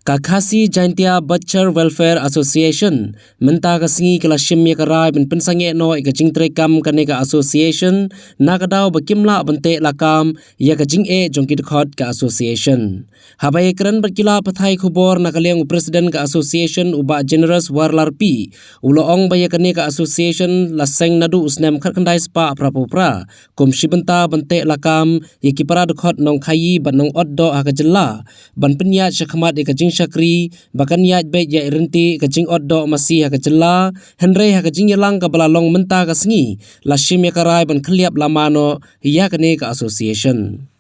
Kakasi Jaintia Butcher Welfare Association menta ka singi kala shimya ka rai ben pensange no ika jingtre kam kane ka association nakadaw bakimla bante lakam ya ka jing e jongki khot ka association habai kran berkila pathai khubor nakaliang president ka association uba generous warlar pi uloong baya kane ka association laseng nadu usnem kharkhandai spa prapopra kom shibanta bante lakam yaki para khot nong khayi banong oddo ha ka jilla ban penya shakhmat ika jing Syakri bahkan yat baik ya irenti kajing oddo masih ha kajela Henry ha kajing yalang ka balalong menta ka sengi lashim ya karai ban khliap lamano ya kane ka association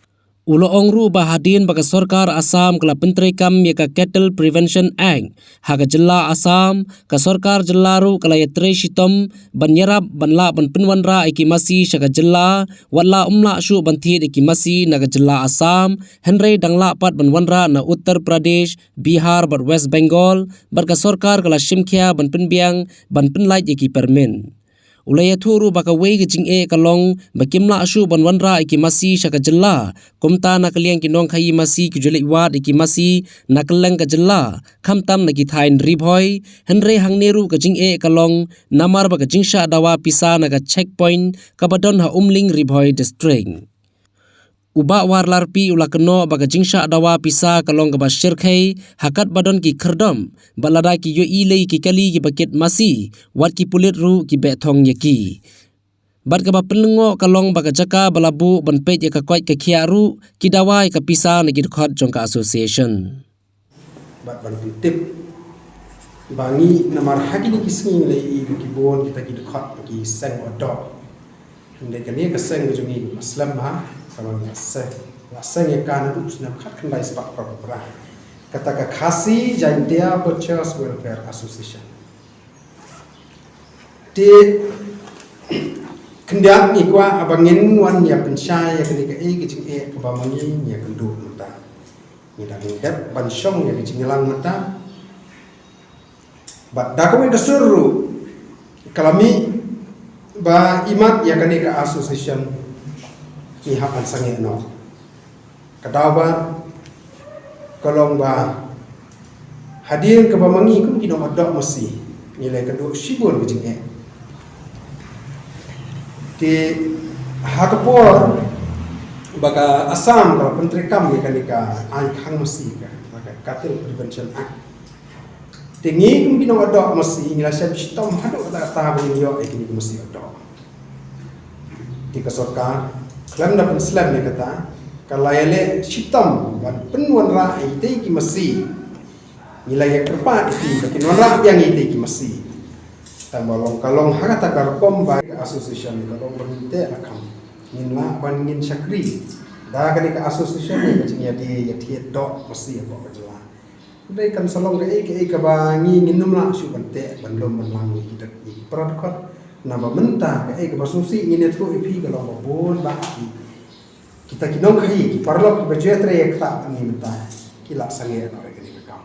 ulo ongru bahadin baka sarkar Assam kala pentre kam ya ka Cattle Prevention Act ha kajela Assam ka sarkar jelaru kala yatre shitom ban yarab ban la ban pinwanra iki masih syaka jela wala umla shu ban thi iki masih na kajela Assam Henry dangla pat ban wanra na Uttar Pradesh Bihar bar West Bengal bar ka sarkar kala shimkhya ban pinbiang ban pinlait iki permin ulaya thuru baka wei ke jing e kalong bakimla asu ban wanra iki masi syaka jella kumta nakaliang kinong khai masi kujuli wat iki masi nakaleng ka jella khamtam naki thain ribhoi Henry hangneru ka jing e kalong namar baka jingsha dawa pisa naga checkpoint kabadon ha umling ribhoi district uba warlar pi ula keno baga jingsha dawa pisa kalong ka basyirkhai hakat badon ki kherdom balada ki yo ilei ki kali ki baket masi wat ki pulit ru ki bethong yaki bad ka bapenlengo kalong baga jaka balabu ban pej ya ka kwat ka khiaru ki dawa ka pisa na ki khot jong ka association bat ban tip bangi namar hagi ni kisngi lei ki bon kita ki khot ki seng odo ndai ka ni ka seng jongi muslim ha sama laseng ya kan itu sudah khandai sepak perang kata Kakasi Jaintia Butcher Welfare Association di kendiat ni kwa abangin wan ya pensyai ya kenika e kecing e kebamangi ya kendu mata ni dah ngedap bansyong ya kecing lang mata bat dakum ida suruh kalami ba imat ya kenika association ki hapan sange no kadawa kolong ba hadir ke bamangi kum kino adok mesti nilai kedua sibun kecing e di hakapor baga Assam kalau penteri kam ni kanika an khang mesti ka baga Cattle Prevention Act tingi kum kino adok mesti nilai syab sitom hadok kata bani yo e kini mesti adok di kesorkan Klam dapat Islam ni kata kalau yale sitam ban penwan ra ite ki masi nilai kerpa itu bagi nora yang ite ki masi tambalong kalong hakata karkom ba association kalong bangite akam ninla ban ngin syakri da kani ka association ni kacingnya di yati dok masi apa kajela dai kan salong ke ka bangi nginum la su bante bandom menlang kita peradkot nama mentah ke basusi ini tu ipi kalau babon ba kita kinong khai ki parlok ki bajetre ek ta ni mentah kila sange no ke ni kam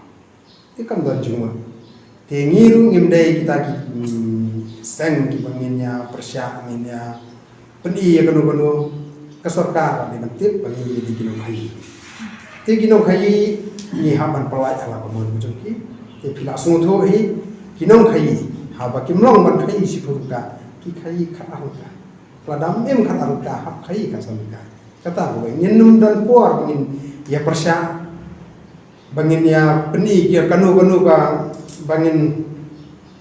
ti kam don juma te ngiru ngimdai kita ki sang ki banginnya persya aminnya pendi ya kanu kesorkar di mentip bangi di kinong khai ti kinong khai ni haban pelai ala pamon bujungki te pila sungtho hi kinong khai haba kimlong ban khai si purka ki khai kha arka ladam em kha arka hab khai ka samka kata gue nyenum dan por bangin ya persya bangin ya peni ya kanu ka bangin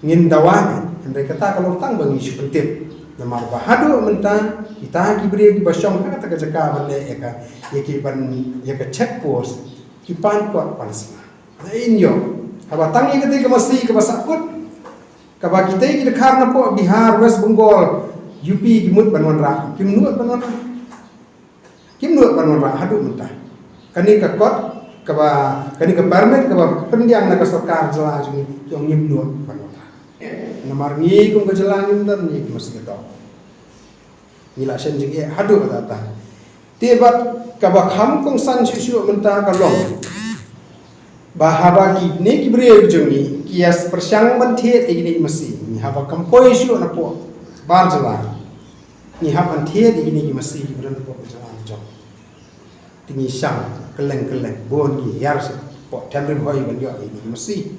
ngin dawan andai kata kalau tang bangi si pentip namar bahadu menta kita ki beri ki basyong kata ka jaka bande ya ki ban ya ka check post ki pan kuat pansna lain yo haba tangi ketika mesti ke basakut kaba kita ki dekhar na po Bihar West Bengal UP kimut banwan ra kimnut banwan ra kimnut banwan ra hadu mentah kani ka kot kaba kani ka permit kaba pendiang na ka sarkar jela jungi yong ngimnut banwan ra namar ngi kum ka jela ngimdan ni mesti to nila shen jingi hadu kata ta tibat kaba kham kong san shu mentah ka long bahaba ki ne ki bre jungi kias persyang banthet igini mesti ni haba kampoi shu na po bar jela ni hab anthet igini ki mesti ki bran po jela jong tingi sang keleng bon ki yar po temri hoi ban yo ini mesti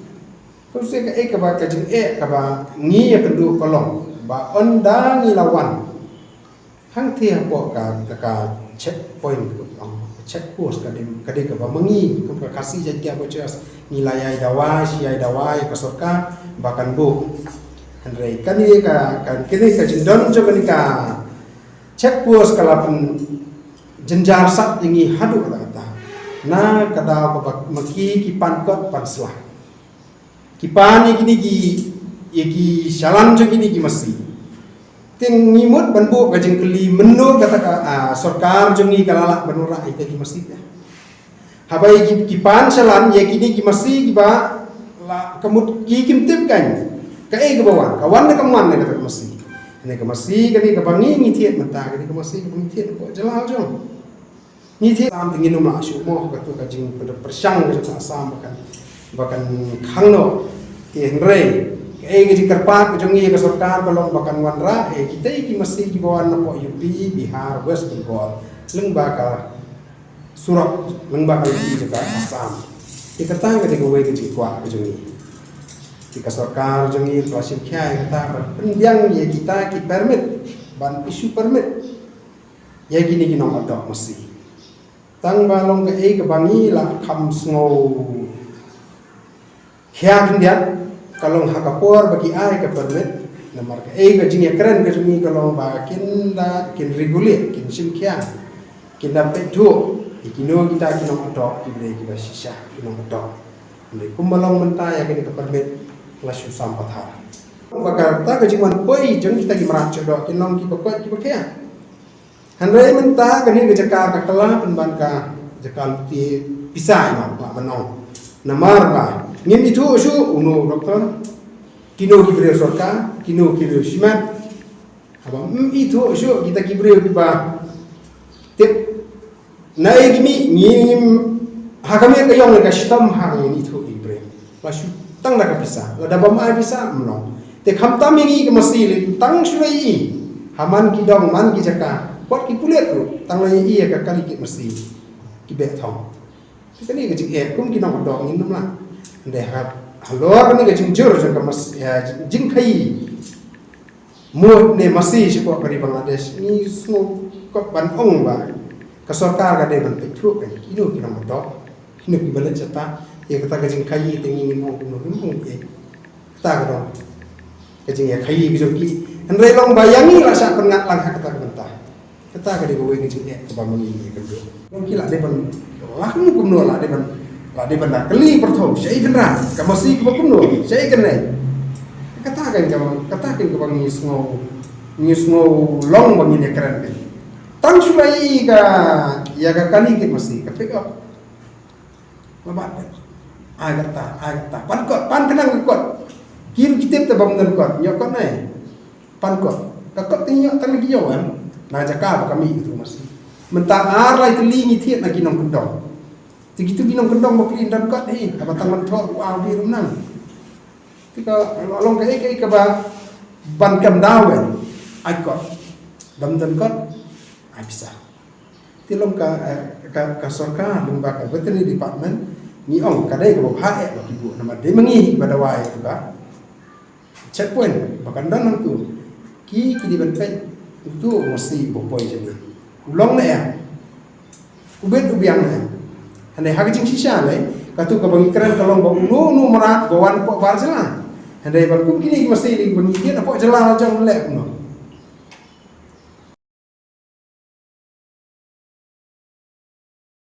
ko se ka ba ka jing ka ba ngi ya kendu kolong ba onda ngi lawan hang thia po ka checkpoint ko check post ka de ka ba mangi ka kasih jadi apa jas nilai dawai si dawai ka sorka bahkan bu andre kani ka kini ka jindon jo kani ka check post kala pun jenjar sat ingi hadu kata na kada ko maki kipan kot panslah kipani kini ki shalan jo kini ki masi ting ngimut banbu ka jeng keli menu kata ka sarkar jo ngi kalala banura ite ki masi habai kipan shalan ye kini ki masi ki ba la kemut ki kimtip kan ka ke bawan kawan ka man ne ka masi ne ka masi kani ka bangi ni thiet mata kani ka masi ka bangi thiet po jalal jo ni thiet am tingin ma shu mo ka tu ka jing persang ka sam bahkan khangno ke henrei ke karpat ke jongi ke sarkar balong bahkan wanra kita iki mesti ki bawan na po UP Bihar West Bengal lembaka surat lembaka iki juga Assam kita tang ke go ke jikwa ke jongi kita sarkar jongi klasim kya kita pendiang ye kita ki permit ban isu permit ya gini ki nom adok mesti tang balong ke bangi la kham sngo kya kendian kalau hakapor bagi ai ke permit nomor ke ga jing keren ke jing kalau ba kin regulate kin sim kya kin da pedo ikino kita kino adok ibre ki basisha kino adok ne kumalong menta ya ke permit la shu sampatha bakar ta ke jing man poi jeng kita ki marat chodok kinom ki pokot ki bakya hanrei menta ke ni ke jaka ka kala penban ka jakal ti pisai ma manong namar ba ngin itu usu uno doktor kino kibre sorka kino kibre simat aba itu usu kita kibre ba tip naik mi ngim hakame ka yong ka stam hang ini itu kibre lasu tang na ka bisa ada ba mai bisa mno te kham tam ngi ka masili tang sulai haman ki dong man ki jaka pot ki pulet ru tang lai i ka kali ki masi ki be thong kani ka jing kum ki nong dong ngin namla nde halor ni ke jujur jeng mas jing khai mu ne masih sipo kari Bangladesh ni semua ko ban ong ba ka sarkar ga de ban petru kan kino kino moto kino ki bala jata ye kata ka jing khai te ngi mo no no e kata ga do ka jing ya khai ki joki andre long bayangi la sa pengat lang kata ka benta kata ga de go we jing e ka ba mangi ke do long ki la de ban lah kum no la de ban la de benda keli pertho sei kenra ka masi ka kumno sei kenai katakan ka bangi sngo long bangi ne keren pe tang sulai ka ya ka kali ke masi ka pick up labat agata pan kenang kot kir kitip te bam dan kot nyok kot nai pan kot ka kot tinyo tan gi yo na jaka ba kami itu masi mentang ar lai teli ni thiet na kinong kendong begitu binong kendong mau kelindan kot ni apa tangan thok wow di rumnang tika long ke ba ban kam dawen ai kot dam dan kot ai bisa ti long ka sarkar lembaga veterinary department ni ong kadai ko ha e ba ibu nama de mengi pada wai tu ba checkpoint bahkan dan tu ki di ban pe itu mesti bopoi jadi ulong ne ya ubet ubiang ne hande hagi jing sisa le katu ka bangi keren kalong ba nu marat bawan po bar jela hande ban ku kini mesti di bangi dia po jela jang le no